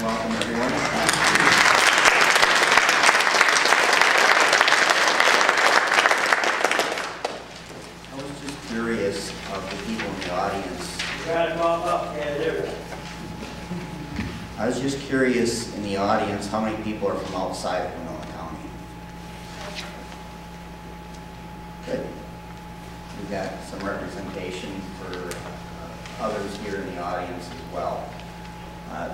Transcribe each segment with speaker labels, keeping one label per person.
Speaker 1: Welcome, everyone. I was just curious of the people in the audience.
Speaker 2: Try to cough up. Yeah, there.
Speaker 1: I was just curious in the audience how many people are from outside of Winona County. Good. We've got some representation for others here in the audience as well.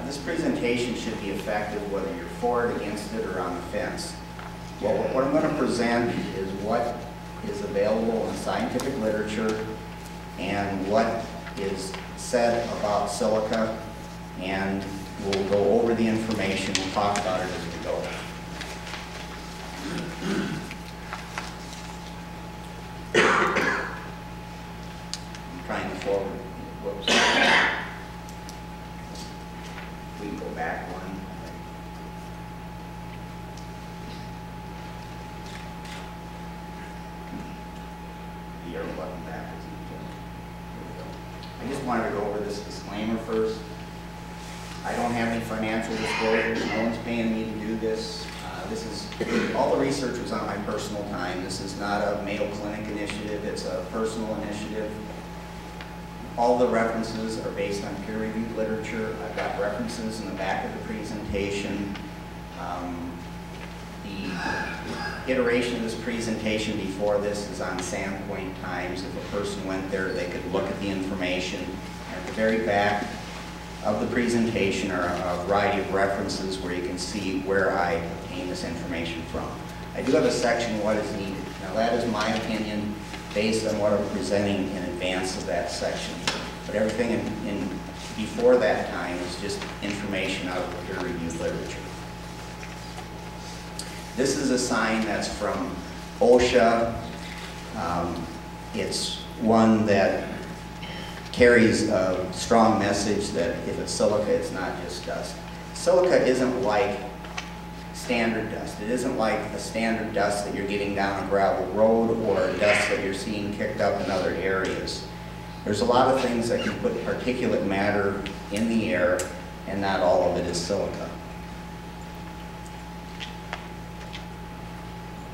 Speaker 1: This presentation should be effective whether you're for it, against it, or on the fence. Well, what I'm going to present is what is available in scientific literature and what is said about silica, and we'll go over the information. We'll talk about it as we go. I'm trying to forward. Whoops. We can go back one. The arrow button back isn't good. Here we go. I just wanted to go over this disclaimer first. I don't have any financial disclosures. No one's paying me to do this. All the research was on my personal time. This is not a Mayo Clinic initiative. It's a personal initiative. All the references are based on peer-reviewed literature. I've got references in the back of the presentation. The iteration of this presentation before this is on Sandpoint Times. If a person went there, they could look at the information. At the very back of the presentation are a variety of references where you can see where I obtained this information from. I do have a section, what is needed. Now that is my opinion based on what I'm presenting in advance of that section. But everything in before that time is just information out of the peer-reviewed literature. This is a sign that's from OSHA. It's one that carries a strong message that if it's silica, it's not just dust. Silica isn't like standard dust. It isn't like a standard dust that you're getting down a gravel road or a dust that you're seeing kicked up in other areas. There's a lot of things that can put particulate matter in the air, and not all of it is silica.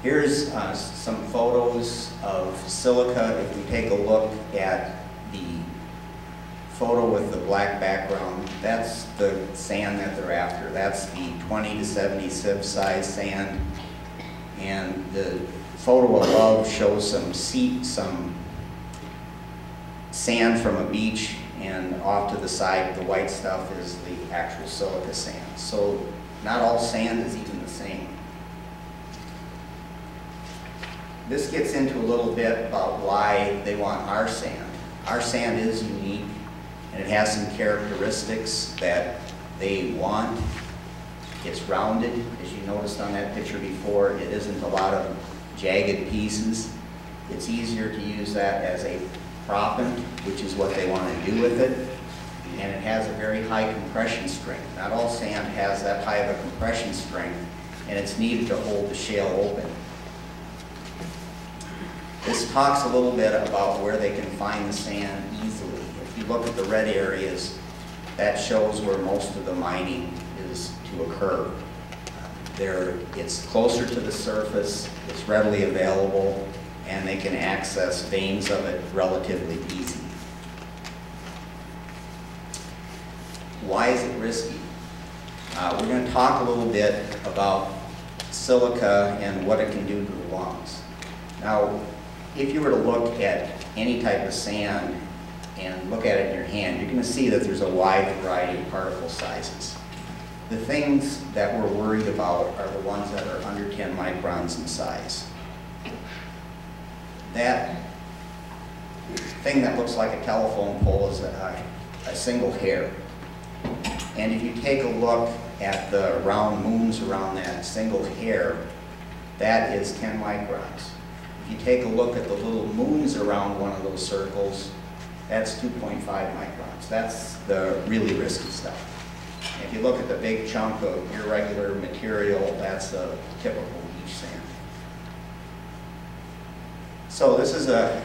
Speaker 1: Here's some photos of silica. If we take a look at the photo with the black background, that's the sand that they're after. That's the 20 to 70 sieve size sand. And the photo above shows some sand from a beach, and off to the side, the white stuff is the actual silica sand. So not all sand is even the same. This gets into a little bit about why they want our sand. Our sand is unique, and it has some characteristics that they want. It's rounded, as you noticed on that picture before. It isn't a lot of jagged pieces. It's easier to use that as a proppant, which is what they want to do with it. And it has a very high compression strength. Not all sand has that high of a compression strength, and it's needed to hold the shale open. This talks a little bit about where they can find the sand easily. If you look at the red areas, that shows where most of the mining is to occur. It's closer to the surface, it's readily available, and they can access veins of it relatively easy. Why is it risky? We're going to talk a little bit about silica and what it can do to the lungs. Now, if you were to look at any type of sand and look at it in your hand, you're going to see that there's a wide variety of particle sizes. The things that we're worried about are the ones that are under 10 microns in size. That thing that looks like a telephone pole is a single hair. And if you take a look at the round moons around that single hair, that is 10 microns. If you take a look at the little moons around one of those circles, that's 2.5 microns. That's the really risky stuff. If you look at the big chunk of irregular material, that's a typical beach sand. So this is a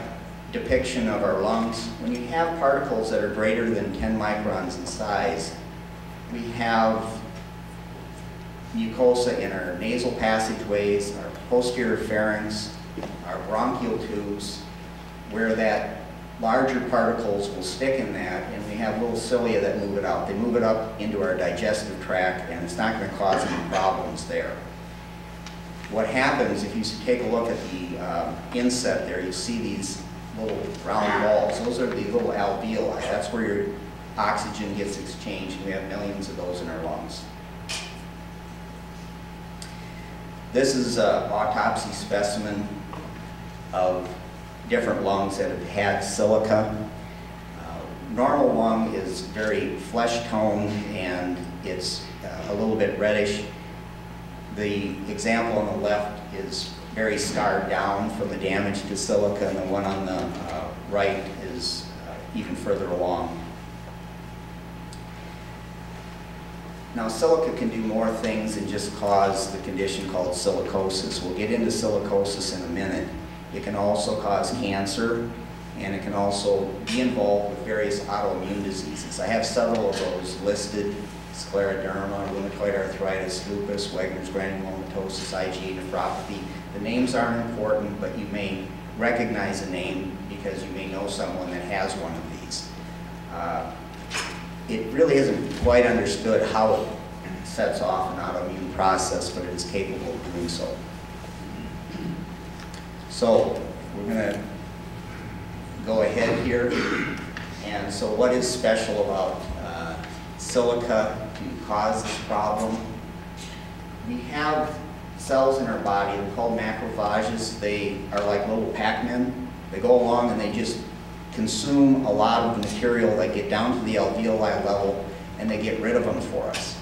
Speaker 1: depiction of our lungs. When you have particles that are greater than 10 microns in size, we have mucosa in our nasal passageways, our posterior pharynx, our bronchial tubes, where that larger particles will stick in that, and we have little cilia that move it out. They move it up into our digestive tract, and it's not going to cause any problems there. What happens, if you take a look at the inset there, you see these little round balls. Those are the little alveoli. That's where your oxygen gets exchanged, and we have millions of those in our lungs. This is an autopsy specimen of different lungs that have had silica. Normal lung is very flesh toned and it's a little bit reddish. The example on the left is very scarred down from the damage to silica, and the one on the right is even further along. Now, silica can do more things than just cause the condition called silicosis. We'll get into silicosis in a minute. It can also cause cancer, and it can also be involved with various autoimmune diseases. I have several of those listed: scleroderma, rheumatoid arthritis, lupus, Wegener's granulomatosis, IgA nephropathy. The names aren't important, but you may recognize a name because you may know someone that has one of these. It really isn't quite understood how it sets off an autoimmune process, but it is capable of doing so. So we're going to go ahead here. And so what is special about silica to cause this problem? We have cells in our body, they're called macrophages. They are like little Pac-Men. They go along and they just consume a lot of the material. They get down to the alveoli level and they get rid of them for us.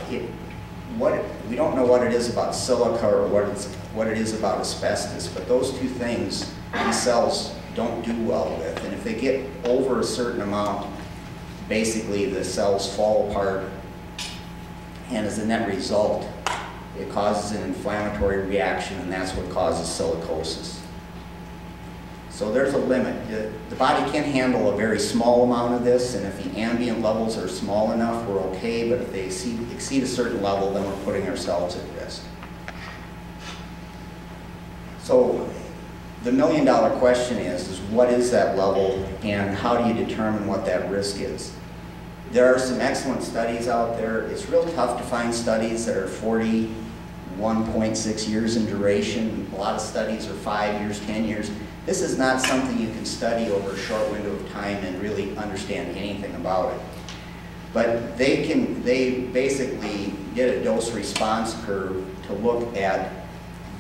Speaker 1: We don't know what it is about silica or what it is about asbestos, but those two things these cells don't do well with. And if they get over a certain amount, basically the cells fall apart, and as a net result, it causes an inflammatory reaction, and that's what causes silicosis. So there's a limit. The body can handle a very small amount of this, and if the ambient levels are small enough, we're okay, but if they exceed a certain level, then we're putting ourselves at risk. So the million-dollar question is what is that level, and how do you determine what that risk is? There are some excellent studies out there. It's real tough to find studies that are 41.6 years in duration. A lot of studies are 5 years, 10 years. This is not something you can study over a short window of time and really understand anything about it. But they basically did a dose response curve to look at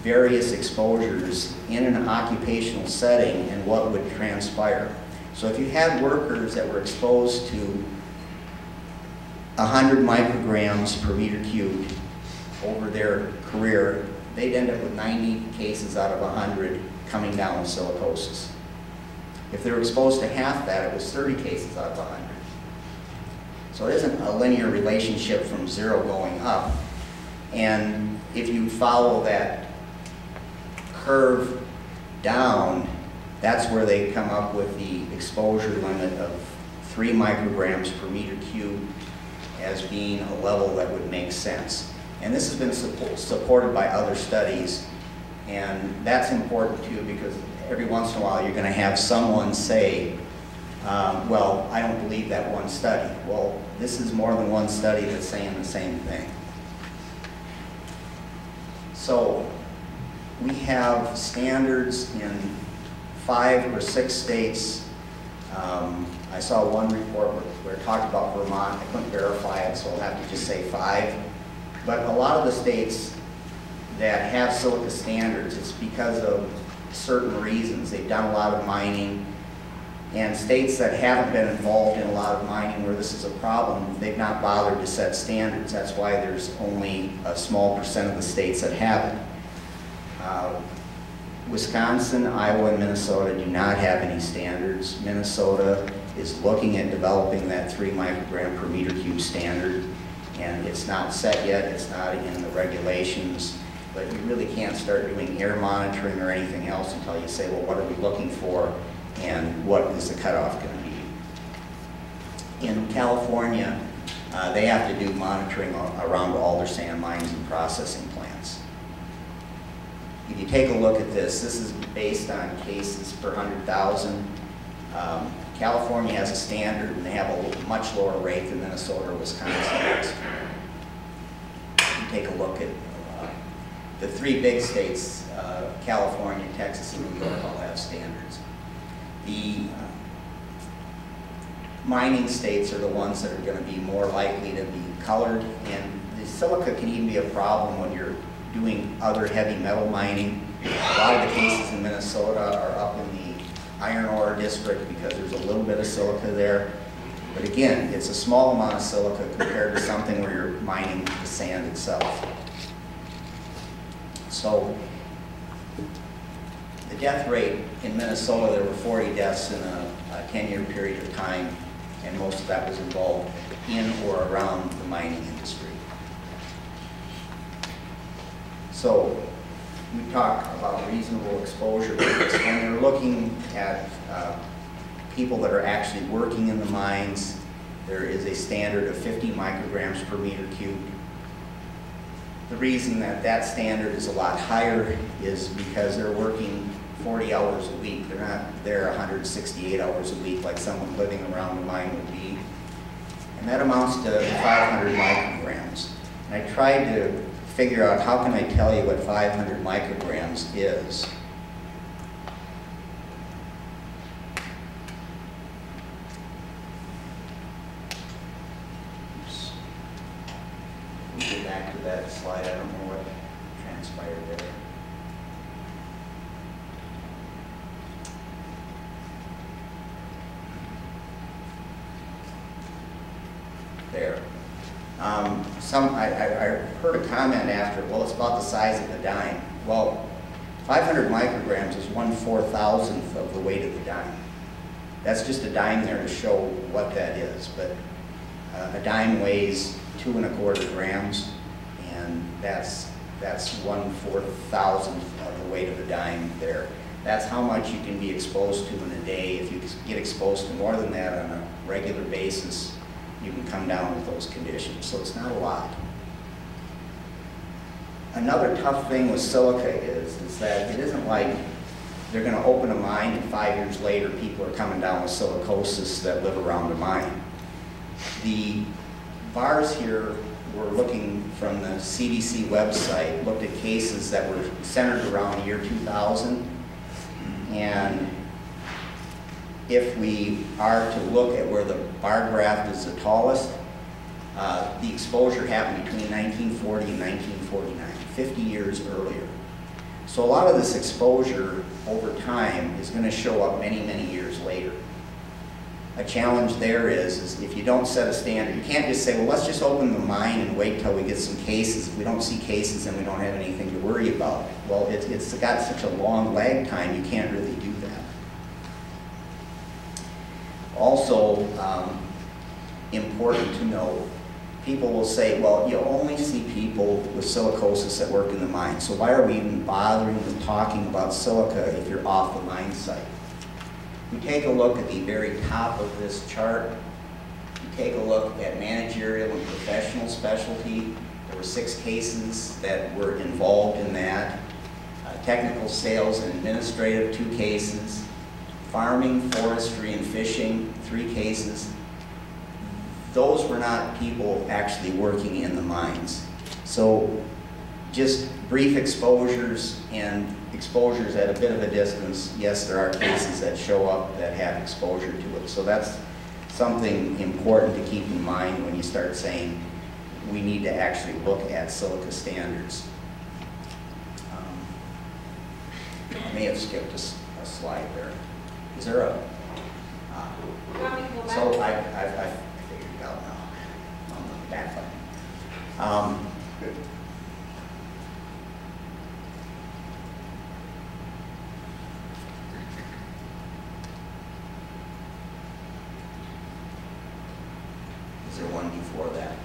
Speaker 1: various exposures in an occupational setting and what would transpire. So if you had workers that were exposed to 100 micrograms per meter cubed over their career, they'd end up with 90 cases out of 100 coming down with silicosis. If they were exposed to half that, it was 30 cases out of 100. So it isn't a linear relationship from zero going up. And if you follow that curve down, that's where they come up with the exposure limit of 3 micrograms per meter cubed as being a level that would make sense. And this has been supported by other studies, and that's important too, because every once in a while you're going to have someone say, well, I don't believe that one study. Well, this is more than one study that's saying the same thing. So we have standards in 5 or 6 states. I saw one report where it talked about Vermont. I couldn't verify it, so I'll have to just say 5. But a lot of the states that have silica standards, it's because of certain reasons. They've done a lot of mining, and states that haven't been involved in a lot of mining where this is a problem, they've not bothered to set standards. That's why there's only a small percent of the states that have it. Wisconsin, Iowa, and Minnesota do not have any standards. Minnesota is looking at developing that 3 microgram per meter cube standard, and it's not set yet. It's not in the regulations, but you really can't start doing air monitoring or anything else until you say, well, what are we looking for, and what is the cutoff going to be? In California, they have to do monitoring around all their sand mines and processing plants. If you take a look at this is based on cases per 100,000. California has a standard, and they have a much lower rate than Minnesota or Wisconsin. You take a look at the three big states, California, Texas, and New York all have standards. The mining states are the ones that are going to be more likely to be colored, and the silica can even be a problem when you're doing other heavy metal mining. A lot of the cases in Minnesota are up in the iron ore district because there's a little bit of silica there. But again, it's a small amount of silica compared to something where you're mining the sand itself. So the death rate in Minnesota, there were 40 deaths in a 10-year period of time, and most of that was involved in or around the mining industry. So we talk about reasonable exposure rates. When you're looking at people that are actually working in the mines, there is a standard of 50 micrograms per meter cubed. The reason that that standard is a lot higher is because they're working 40 hours a week. They're not there 168 hours a week like someone living around the mine would be. And that amounts to 500 micrograms. And I tried to figure out how can I tell you what 500 micrograms is. Oops. We get back to that slide. I don't know what transpired there. There. I heard a comment after, well, it's about the size of the dime. Well, 500 micrograms is 1/4000th of the weight of the dime. That's just a dime there to show what that is. But a dime weighs 2 1/4 grams, and that's 1/4000th of the weight of a dime there. That's how much you can be exposed to in a day. If you get exposed to more than that on a regular basis, you can come down with those conditions. So it's not a lot. Another tough thing with silica is that it isn't like they're going to open a mine and 5 years later people are coming down with silicosis that live around the mine. The bars here were looking from the CDC website, looked at cases that were centered around the year 2000, and if we are to look at where the bar graph is the tallest, the exposure happened between 1940 and 1949, 50 years earlier. So a lot of this exposure over time is going to show up many, many years later. A challenge there is if you don't set a standard, you can't just say, well, let's just open the mine and wait till we get some cases. If we don't see cases, then we don't have anything to worry about. Well, it's got such a long lag time, you can't really do that. Also, important to note, people will say, well, you only see people with silicosis that work in the mine, so why are we even bothering with talking about silica if you're off the mine site? We take a look at the very top of this chart. You take a look at managerial and professional specialty. There were 6 cases that were involved in that. Technical sales and administrative, 2 cases. Farming, forestry, and fishing, 3 cases. Those were not people actually working in the mines. So just brief exposures and exposures at a bit of a distance, yes, there are cases that show up that have exposure to it. So that's something important to keep in mind when you start saying we need to actually look at silica standards. I may have skipped a slide there. Is there a...
Speaker 3: You want me to go back?
Speaker 1: So I figured it out now on the back button. Is there one before that?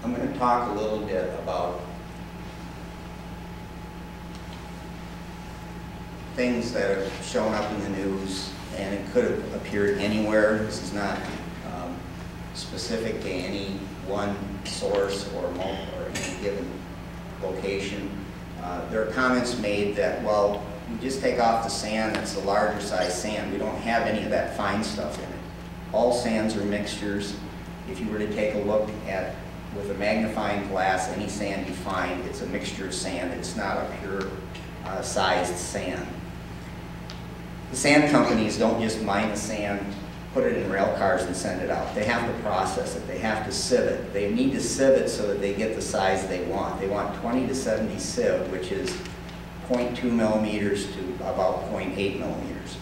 Speaker 1: I'm going to talk a little bit about things that have shown up in the news, and it could have appeared anywhere. This is not specific to any one source or any given location. There are comments made that, well, we just take off the sand, it's the larger size sand. We don't have any of that fine stuff in it. All sands are mixtures. If you were to take a look at, with a magnifying glass, any sand you find, it's a mixture of sand. It's not a pure sized sand. The sand companies don't just mine the sand, put it in rail cars and send it out. They have to process it. They have to sieve it. They need to sieve it so that they get the size they want. They want 20 to 70 sieve, which is 0.2 millimeters to about 0.8 millimeters.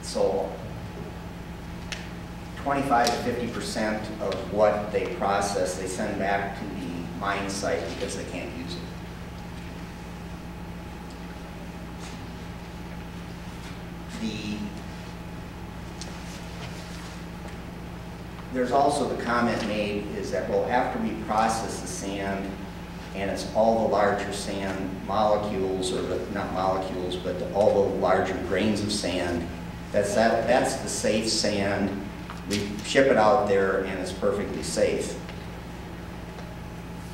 Speaker 1: So 25 to 50% of what they process, they send back to the mine site because they can't use it. There's also the comment made is that, well, after we process the sand and it's all the larger sand molecules, or not molecules, but all the larger grains of sand, that's the safe sand. We ship it out there and it's perfectly safe.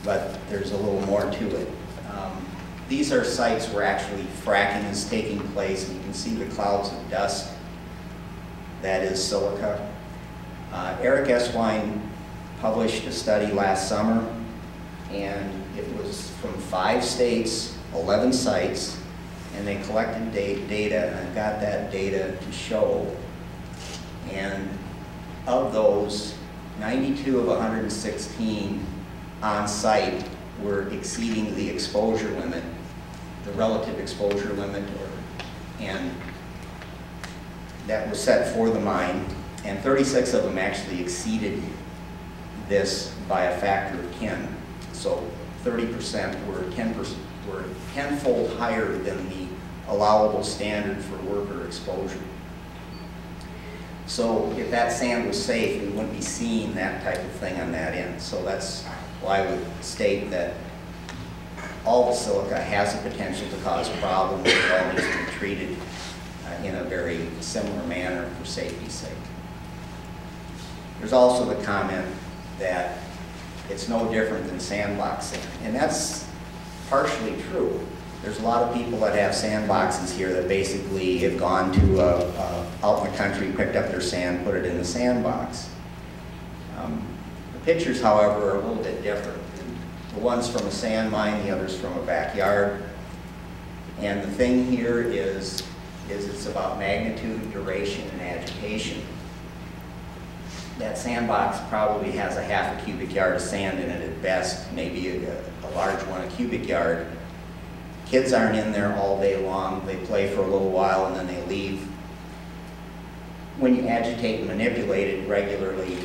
Speaker 1: But there's a little more to it. These are sites where actually fracking is taking place, and you can see the clouds of dust. That is silica. Eric Eswine published a study last summer, and it was from 5 states, 11 sites, and they collected data, and I got that data to show. And of those, 92 of 116 on site were exceeding the exposure limit, the relative exposure limit, and that was set for the mine. And 36 of them actually exceeded this by a factor of 10. So 30% were 10-fold higher than the allowable standard for worker exposure. So if that sand was safe, we wouldn't be seeing that type of thing on that end. So that's why I would state that all the silica has the potential to cause problems. It all needs to be treated in a very similar manner for safety's sake. There's also the comment that it's no different than sandbox sand, and that's partially true. There's a lot of people that have sandboxes here that basically have gone to out in the country, picked up their sand, put it in the sandbox. The pictures, however, are a little bit different. The one's from a sand mine, the other's from a backyard. And the thing here is it's about magnitude, duration, and agitation. That sandbox probably has a half a cubic yard of sand in it at best, maybe a large one, a cubic yard. Kids aren't in there all day long. They play for a little while and then they leave. When you agitate and manipulate it regularly,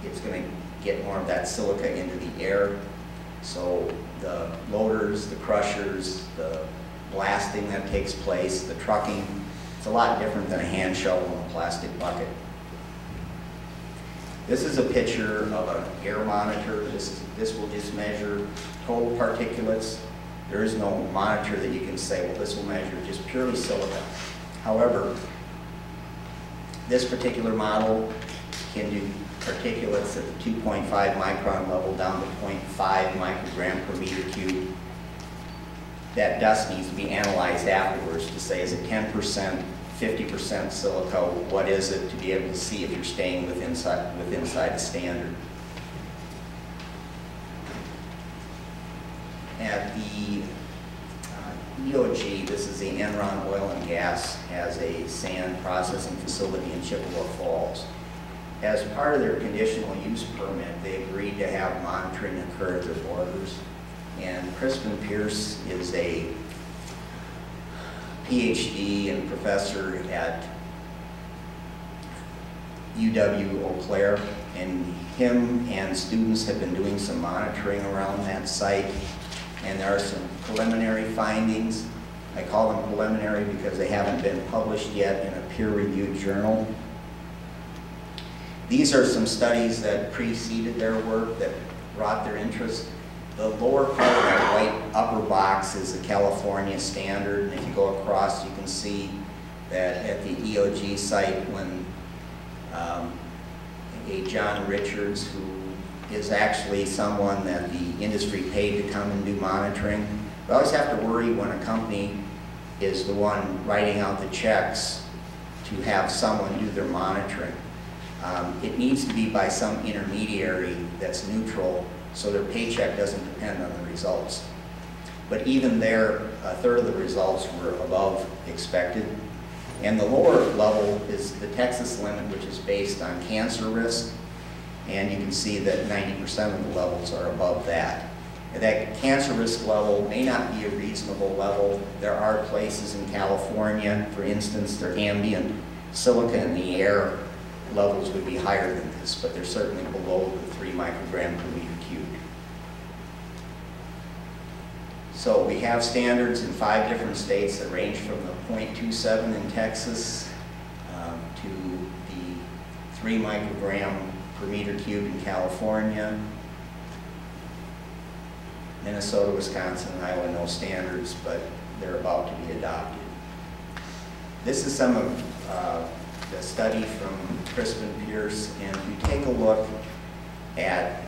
Speaker 1: it's going to get more of that silica into the air. So the loaders, the crushers, the blasting that takes place, the trucking, it's a lot different than a hand shovel in a plastic bucket. This is a picture of an air monitor. This will just measure total particulates. There is no monitor that you can say, well, this will measure just purely silica. However, this particular model can do particulates at the 2.5 micron level down to 0.5 microgram per meter cubed. That dust needs to be analyzed afterwards to say, is it 10%, 50% silica, what is it, to be able to see if you're staying within the standard. At the EOG, this is the Enron Oil and Gas, has a sand processing facility in Chippewa Falls. As part of their conditional use permit, they agreed to have monitoring occur at their borders. And Crispin Pierce is a PhD and professor at UW Eau Claire, and him and students have been doing some monitoring around that site, and there are some preliminary findings. I call them preliminary because they haven't been published yet in a peer-reviewed journal. These are some studies that preceded their work that brought their interest. The lower part of that white upper box is the California standard, and if you go across, you can see that at the EOG site, when a John Richards, who is actually someone that the industry paid to come and do monitoring, we always have to worry when a company is the one writing out the checks to have someone do their monitoring. It needs to be by some intermediary that's neutral, so their paycheck doesn't depend on the results. But even there, a third of the results were above expected. And the lower level is the Texas limit, which is based on cancer risk. And you can see that 90% of the levels are above that. And that cancer risk level may not be a reasonable level. There are places in California, for instance, their ambient silica in the air levels would be higher than this, but they're certainly below the 3 microgram per meter cubed. So we have standards in 5 different states that range from the 0.27 in Texas to the 3 microgram per meter cubed in California. Minnesota, Wisconsin, and Iowa no standards, but they're about to be adopted. This is some of the study from Crispin Pierce, and if you take a look at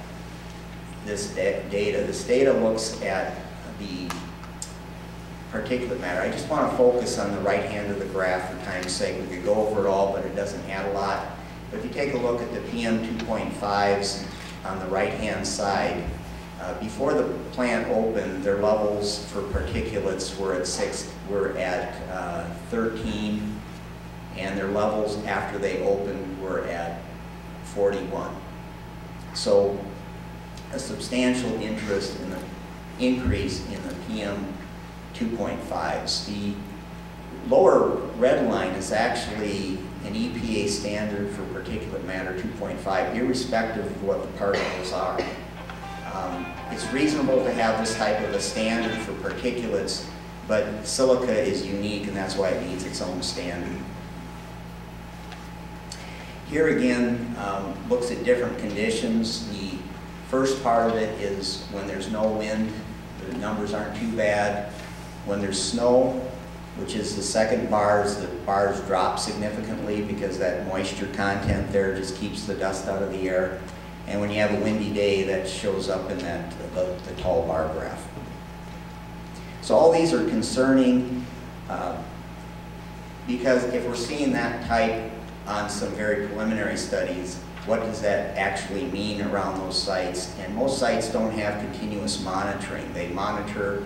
Speaker 1: this data, this data looks at the particulate matter. I just want to focus on the right hand of the graph for time's sake. We could go over it all, but it doesn't add a lot. But if you take a look at the PM 2.5s on the right hand side, before the plant opened, their levels for particulates were at 13, and their levels after they opened were at 41. So a substantial interest in the increase in the PM 2.5s. The lower red line is actually an EPA standard for particulate matter 2.5, irrespective of what the particles are. It's reasonable to have this type of a standard for particulates, but silica is unique, and that's why it needs its own standard. Here again, looks at different conditions. The first part of it is when there's no wind, the numbers aren't too bad. When there's snow, which is the second bars, the bars drop significantly because that moisture content there just keeps the dust out of the air. And when you have a windy day, that shows up in that the tall bar graph. So all these are concerning because if we're seeing that type on some very preliminary studies, what does that actually mean around those sites? And most sites don't have continuous monitoring. They monitor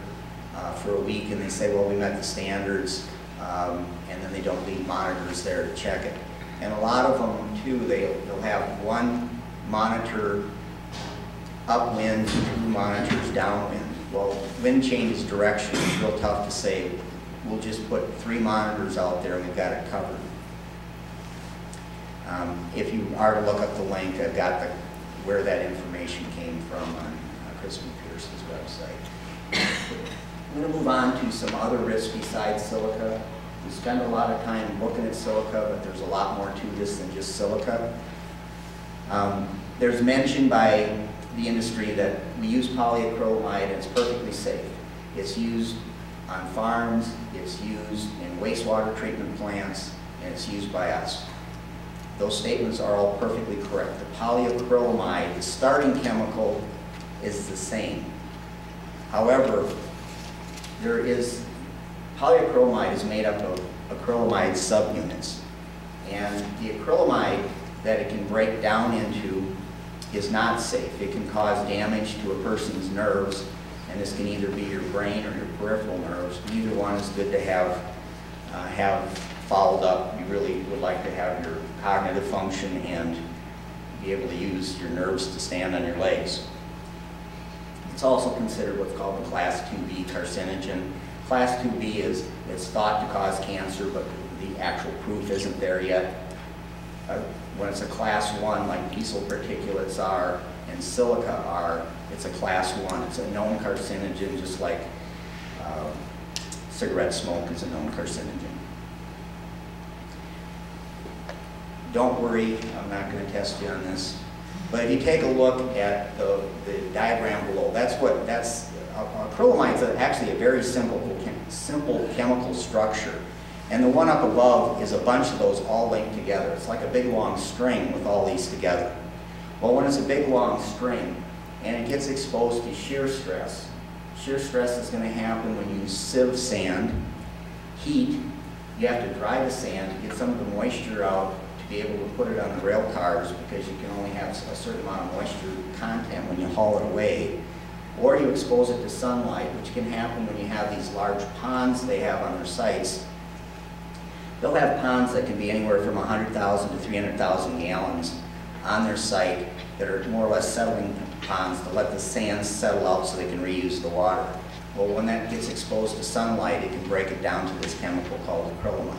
Speaker 1: for a week and they say, well, we met the standards, and then they don't leave monitors there to check it. And a lot of them too, they'll have one monitor upwind, 2 monitors downwind. Well, wind changes direction. It's real tough to say, we'll just put 3 monitors out there and we've got it covered. If you are to look up the link, I've got where that information came from on Crispin Pierce's website. I'm going to move on to some other risks besides silica. We spend a lot of time looking at silica, but there's a lot more to this than just silica. There's mention by the industry that we use polyacrylamide and it's perfectly safe. It's used on farms, it's used in wastewater treatment plants, and it's used by us. Those statements are all perfectly correct. The polyacrylamide, the starting chemical, is the same. However, polyacrylamide is made up of acrylamide subunits. And the acrylamide that it can break down into is not safe. It can cause damage to a person's nerves, and this can either be your brain or your peripheral nerves. Neither one is good to have followed up. You really would like to have your cognitive function and be able to use your nerves to stand on your legs. It's also considered what's called the Class 2B carcinogen. Class 2B it's thought to cause cancer, but the actual proof isn't there yet. When it's a Class 1, like diesel particulates are and silica are, it's a Class 1. It's a known carcinogen, just like cigarette smoke is a known carcinogen. Don't worry, I'm not going to test you on this. But if you take a look at the diagram below, acrylamide is actually a very simple chemical structure. And the one up above is a bunch of those all linked together. It's like a big long string with all these together. Well, when it's a big long string and it gets exposed to shear stress is going to happen when you sieve sand, heat. You have to dry the sand to get some of the moisture out to be able to put it on the rail cars, because you can only have a certain amount of moisture content when you haul it away. Or you expose it to sunlight, which can happen when you have these large ponds they have on their sites. They'll have ponds that can be anywhere from 100,000 to 300,000 gallons on their site that are more or less settling ponds to let the sand settle out so they can reuse the water. Well, when that gets exposed to sunlight, it can break it down to this chemical called acrylamide.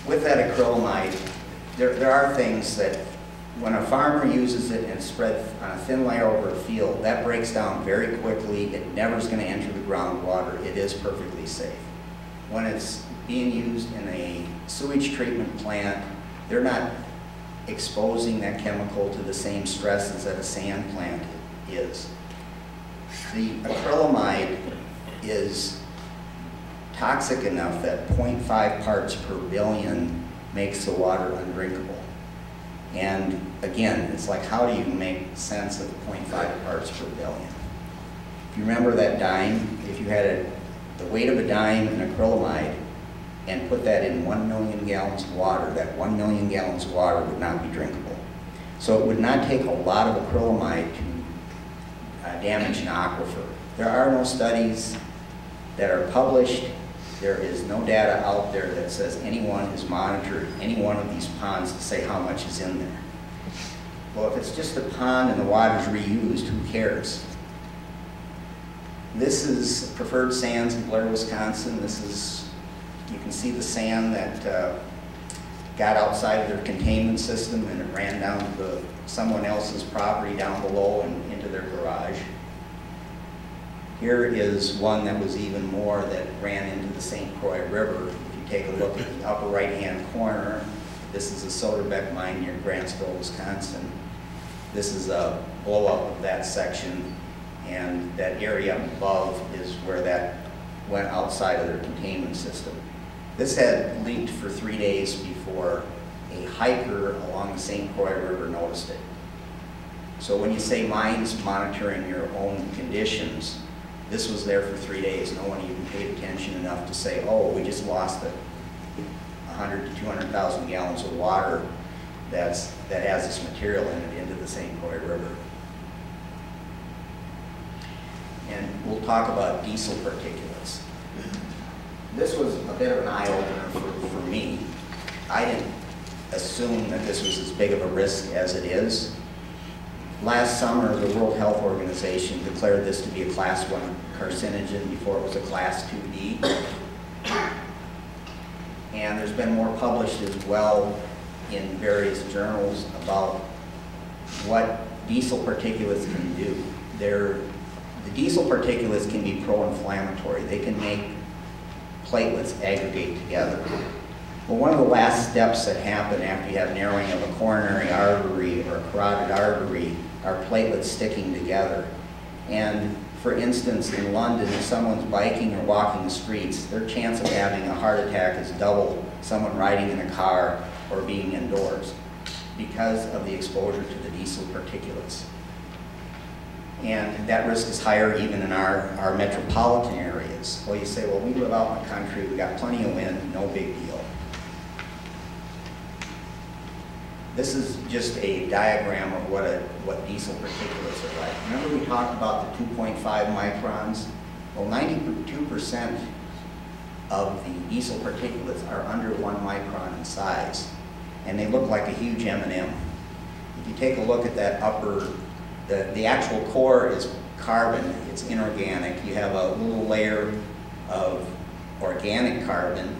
Speaker 1: With that acrylamide, there are things that when a farmer uses it and spread on a thin layer over a field, that breaks down very quickly. It never is going to enter the groundwater. It is perfectly safe. When it's being used in a sewage treatment plant, they're not exposing that chemical to the same stresses that a sand plant is. The acrylamide is toxic enough that 0.5 parts per billion makes the water undrinkable. And again, it's like, how do you make sense of 0.5 parts per billion? If you remember that dime, if you had the weight of a dime in acrylamide and put that in 1 million gallons of water, that 1 million gallons of water would not be drinkable. So it would not take a lot of acrylamide to damage an aquifer. There are no studies that are published. There is no data out there that says anyone has monitored any one of these ponds to say how much is in there. Well, if it's just a pond and the water's reused, who cares? This is Preferred Sands in Blair, Wisconsin. You can see the sand that got outside of their containment system and it ran down to someone else's property down below and into their garage. Here is one that was even more that ran into the St. Croix River. If you take a look at the upper right-hand corner, this is a Soderbeck mine near Grantsville, Wisconsin. This is a blow-up of that section, and that area above is where that went outside of their containment system. This had leaked for 3 days before a hiker along the St. Croix River noticed it. So when you say mines monitoring your own conditions, this was there for 3 days. No one even paid attention enough to say, oh, we just lost 100 to 200,000 gallons of water that has this material in it into the St. Croix River. And we'll talk about diesel particulates. This was a bit of an eye-opener for me. I didn't assume that this was as big of a risk as it is. Last summer, the World Health Organization declared this to be a Class 1 carcinogen before it was a Class 2B. And there's been more published as well in various journals about what diesel particulates can do. The diesel particulates can be pro-inflammatory. They can make platelets aggregate together. Well, one of the last steps that happen after you have narrowing of a coronary artery or a carotid artery are platelets sticking together. And for instance, in London, if someone's biking or walking the streets, their chance of having a heart attack is double someone riding in a car or being indoors because of the exposure to the diesel particulates. And that risk is higher even in our metropolitan areas. Well, you say, well, we live out in the country, we got plenty of wind, no big deal. This is just a diagram of what diesel particulates are like. Remember we talked about the 2.5 microns? Well, 92% of the diesel particulates are under 1 micron in size, and they look like a huge M&M. If you take a look at that upper, the actual core is carbon, it's inorganic. You have a little layer of organic carbon,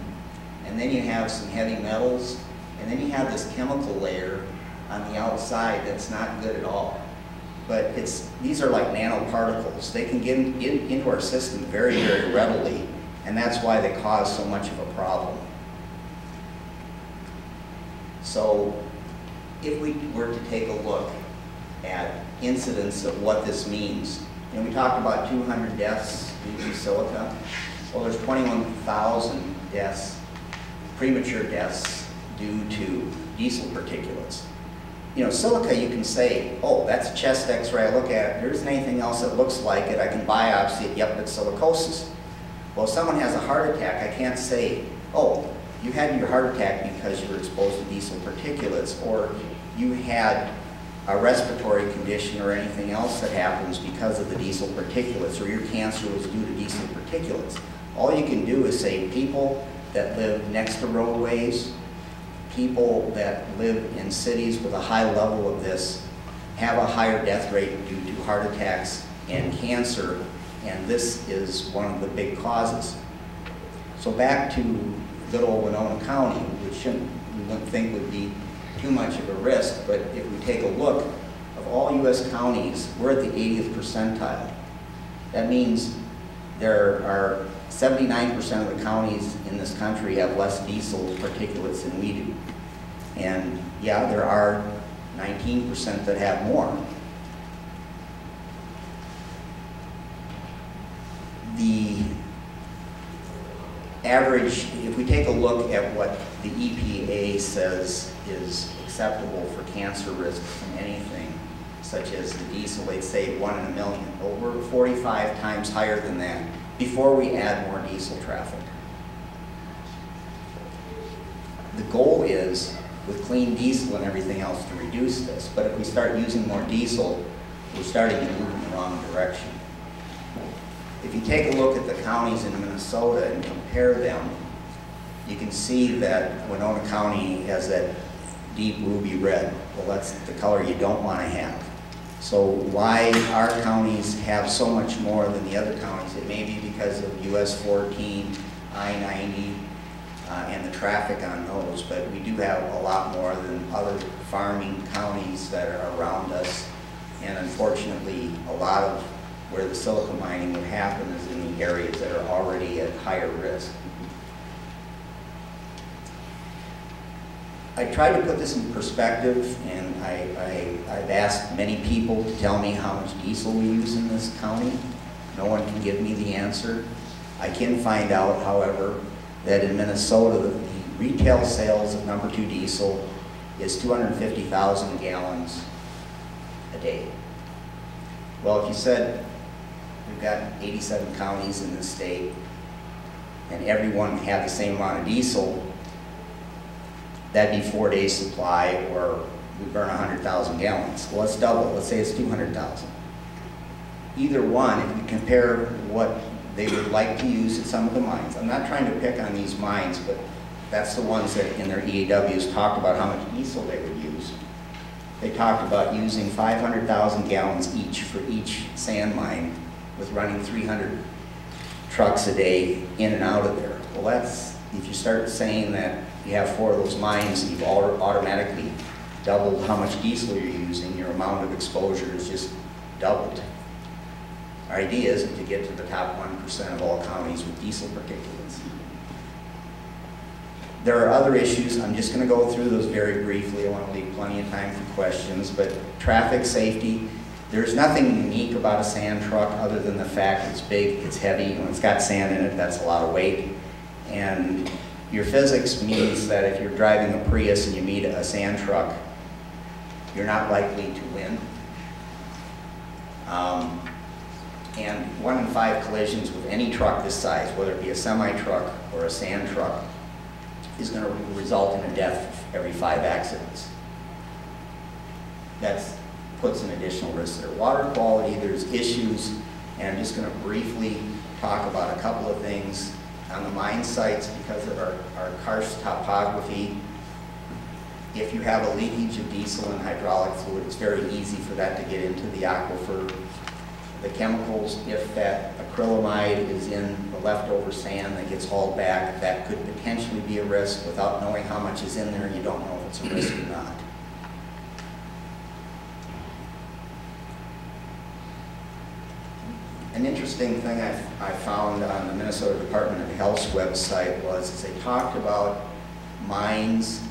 Speaker 1: and then you have some heavy metals, and then you have this chemical layer on the outside that's not good at all. But these are like nanoparticles. They can get into our system very, very readily, And that's why they cause so much of a problem. So if we were to take a look at incidence of what this means, and we talked about 200 deaths due to silica. Well, there's 21,000 deaths, premature deaths due to diesel particulates. You know, silica, you can say, oh, that's a chest x-ray, I look at it, there isn't anything else that looks like it, I can biopsy it, yep, it's silicosis. Well, if someone has a heart attack, I can't say, oh, you had your heart attack because you were exposed to diesel particulates, or you had a respiratory condition or anything else that happens because of the diesel particulates, or your cancer was due to diesel particulates. All you can do is say people that live next to roadways, people that live in cities with a high level of this have a higher death rate due to heart attacks and cancer, and this is one of the big causes. So back to good old Winona County, which we wouldn't think would be too much of a risk, but if we take a look, of all U.S. counties, we're at the 80th percentile. That means there are 79% of the counties in this country have less diesel particulates than we do. And yeah, there are 19% that have more. The average, if we take a look at what the EPA says is acceptable for cancer risk from anything, such as the diesel, they'd say 1 in a million. Well, we're 45 times higher than that before we add more diesel traffic. The goal is, with clean diesel and everything else, to reduce this. But if we start using more diesel, we're starting to move in the wrong direction. If you take a look at the counties in Minnesota and compare them, you can see that Winona County has that deep ruby red. Well, that's the color you don't want to have. So why our counties have so much more than the other counties? It may be because of US 14, I-90, and the traffic on those, but we do have a lot more than other farming counties that are around us. And unfortunately, a lot of where the silica mining would happen is in the areas that are already at higher risk. I tried to put this in perspective, and I've asked many people to tell me how much diesel we use in this county. No one can give me the answer. I can find out, however, that in Minnesota, the retail sales of number 2 diesel is 250,000 gallons a day. Well, if you said we've got 87 counties in this state, and everyone had the same amount of diesel, that'd be 4 days supply, or we burn 100,000 gallons. Well, let's double. Let's say it's 200,000. Either one, if we compare what they would like to use at some of the mines. I'm not trying to pick on these mines, but that's the ones that in their EAWs talked about how much diesel they would use. They talked about using 500,000 gallons each for each sand mine, with running 300 trucks a day in and out of there. Well, that's, if you start saying that you have 4 of those mines, you've automatically doubled how much diesel you're using, your amount of exposure is just doubled. Our idea isn't to get to the top 1% of all counties with diesel particulates. There are other issues. I'm just going to go through those very briefly. I want to leave plenty of time for questions. But traffic safety, there's nothing unique about a sand truck other than the fact it's big, it's heavy, and it's got sand in it, that's a lot of weight. And your physics means that if you're driving a Prius and you meet a sand truck, you're not likely to win. And 1 in 5 collisions with any truck this size, whether it be a semi-truck or a sand truck, is going to result in a death every 5 accidents. That puts an additional risk there. Water quality, there's issues, and I'm just going to briefly talk about a couple of things. On the mine sites, because of our karst topography, if you have a leakage of diesel and hydraulic fluid, it's very easy for that to get into the aquifer. The chemicals, if that acrylamide is in the leftover sand that gets hauled back, that could potentially be a risk. Without knowing how much is in there, you don't know if it's a risk or not. An interesting thing I found on the Minnesota Department of Health's website was they talked about mines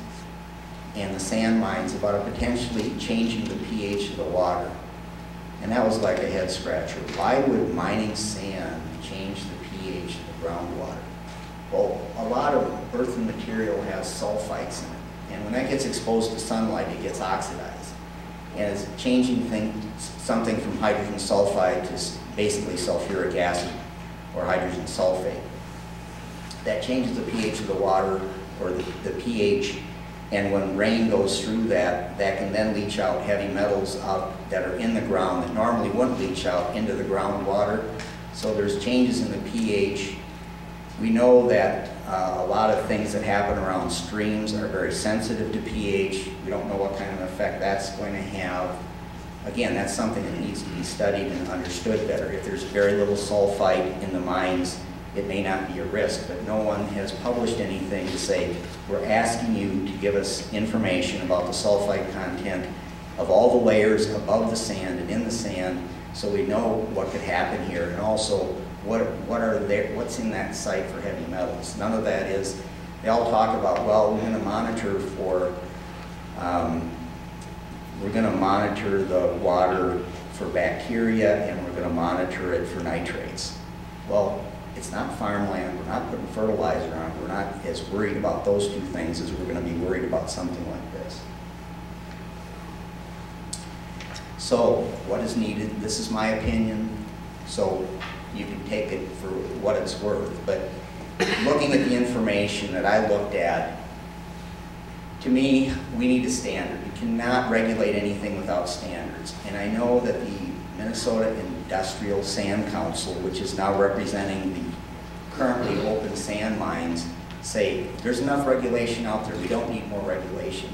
Speaker 1: and the sand mines, about potentially changing the pH of the water. And that was like a head scratcher. Why would mining sand change the pH of the groundwater? Well, a lot of earthen material has sulfites in it. And when that gets exposed to sunlight, it gets oxidized. And it's changing something from hydrogen sulfide to basically sulfuric acid or hydrogen sulfate. That changes the pH of the water, or the pH, and when rain goes through that, that can then leach out heavy metals out that are in the ground that normally wouldn't leach out into the groundwater. So there's changes in the pH. We know that a lot of things that happen around streams are very sensitive to pH. We don't know what kind of effect that's going to have. Again, that's something that needs to be studied and understood better. If there's very little sulfite in the mines, it may not be a risk, but no one has published anything to say, we're asking you to give us information about the sulfite content of all the layers above the sand and in the sand, so we know what could happen here, and also what's in that site for heavy metals. None of that is. They all talk about, well, we're going to monitor the water for bacteria, and we're going to monitor it for nitrates. Well, it's not farmland. We're not putting fertilizer on it. We're not as worried about those two things as we're going to be worried about something like this. So what is needed? This is my opinion, so you can take it for what it's worth. But looking at the information that I looked at, to me, we need a standard. You cannot regulate anything without standards. And I know that the Minnesota Industrial Sand Council, which is now representing the currently open sand mines, say there's enough regulation out there, we don't need more regulation.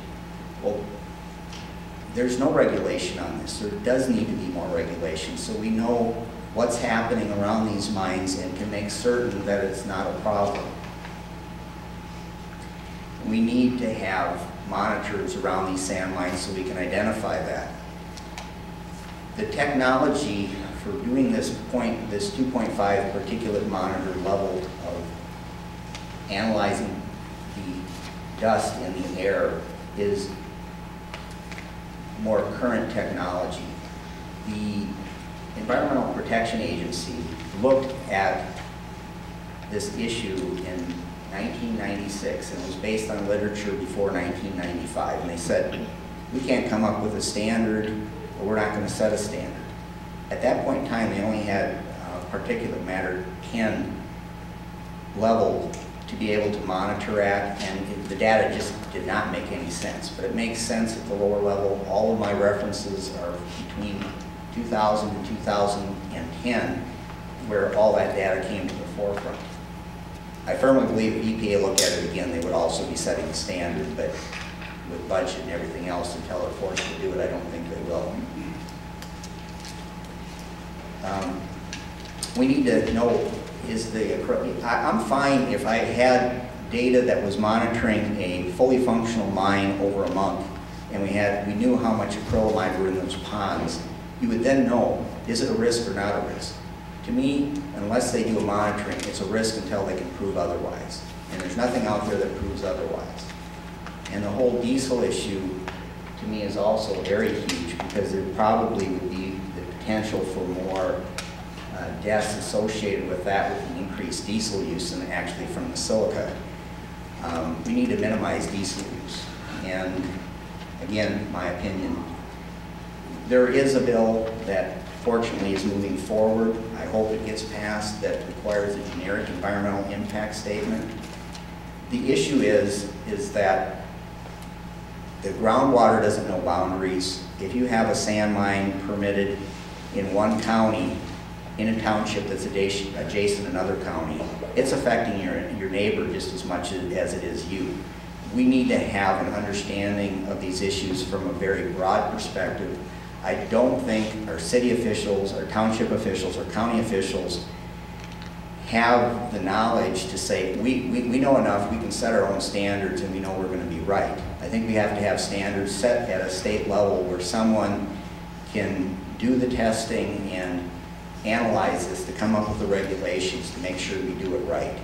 Speaker 1: Well, there's no regulation on this. There does need to be more regulation, so we know what's happening around these mines and can make certain that it's not a problem. We need to have monitors around these sand mines so we can identify that. The technology for doing this 2.5 particulate monitor level of analyzing the dust in the air is more current technology. The Environmental Protection Agency looked at this issue in 1996, and it was based on literature before 1995, and they said, we can't come up with a standard, or we're not going to set a standard. At that point in time, they only had particulate matter 10 level to be able to monitor at, and the data just did not make any sense. But it makes sense at the lower level. All of my references are between 2000 and 2010, where all that data came to the forefront. I firmly believe if EPA looked at it again, they would also be setting a standard, but with budget and everything else, until they're forced to do it, I don't think they will. We need to know, I'm fine if I had data that was monitoring a fully functional mine over a month, and we knew how much acrylamide were in those ponds. You would then know, is it a risk or not a risk? To me, unless they do a monitoring, it's a risk until they can prove otherwise. And there's nothing out there that proves otherwise. And the whole diesel issue, to me, is also very huge, because there probably would be the potential for more deaths associated with that, with the increased diesel use than actually from the silica. We need to minimize diesel use. And again, my opinion, there is a bill that fortunately is moving forward. I hope it gets passed, that requires a generic environmental impact statement. The issue is that the groundwater doesn't know boundaries. If you have a sand mine permitted in one county, in a township that's adjacent to another county, it's affecting your neighbor just as much as it is you. We need to have an understanding of these issues from a very broad perspective. I don't think our city officials, our township officials, our county officials have the knowledge to say, we know enough, we can set our own standards, and we know we're going to be right. I think we have to have standards set at a state level where someone can do the testing and analyze this, to come up with the regulations, to make sure we do it right.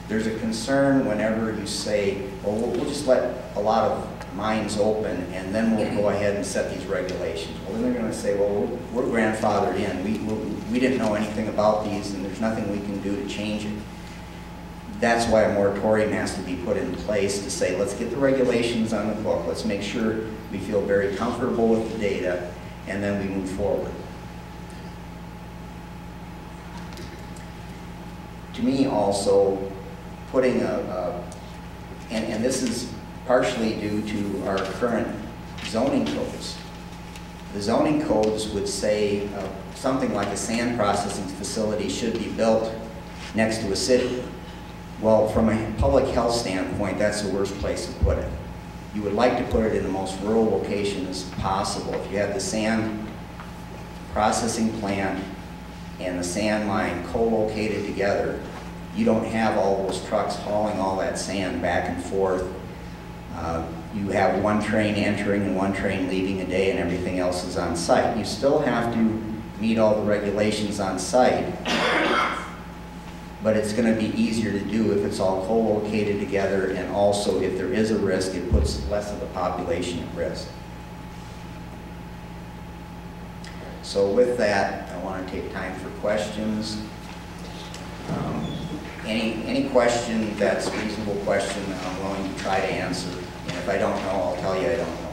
Speaker 1: There's a concern whenever you say, well, we'll just let a lot of mines open and then we'll go ahead and set these regulations. Well, then they're going to say, well, we're grandfathered in. We didn't know anything about these and there's nothing we can do to change it. That's why a moratorium has to be put in place to say, let's get the regulations on the book. Let's make sure we feel very comfortable with the data and then we move forward. To me also, putting and this is partially due to our current zoning codes. The zoning codes would say something like a sand processing facility should be built next to a city. Well, from a public health standpoint, that's the worst place to put it. You would like to put it in the most rural location as possible. If you have the sand processing plant and the sand mine co-located together, you don't have all those trucks hauling all that sand back and forth. You have one train entering and one train leaving a day and everything else is on site. You still have to meet all the regulations on site, but it's going to be easier to do if it's all co-located together, and also if there is a risk, it puts less of the population at risk. So with that, I want to take time for questions. Any question that's a reasonable question, I'm willing to try to answer. And if I don't know, I'll tell you I don't know.